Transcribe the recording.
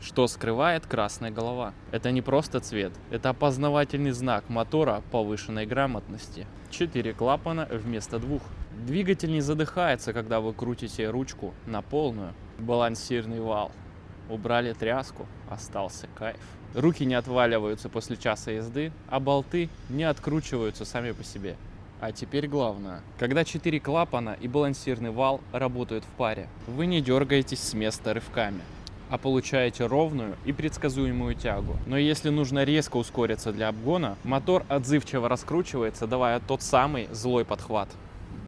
Что скрывает красная голова? Это не просто цвет, это опознавательный знак мотора повышенной грамотности. 4 клапана вместо 2. Двигатель не задыхается, когда вы крутите ручку на полную. Балансирный вал. Убрали тряску, остался кайф. Руки не отваливаются после часа езды, а болты не откручиваются сами по себе. А теперь главное. Когда 4 клапана и балансирный вал работают в паре, вы не дергаетесь с места рывками, а получаете ровную и предсказуемую тягу. Но если нужно резко ускориться для обгона, мотор отзывчиво раскручивается, давая тот самый злой подхват.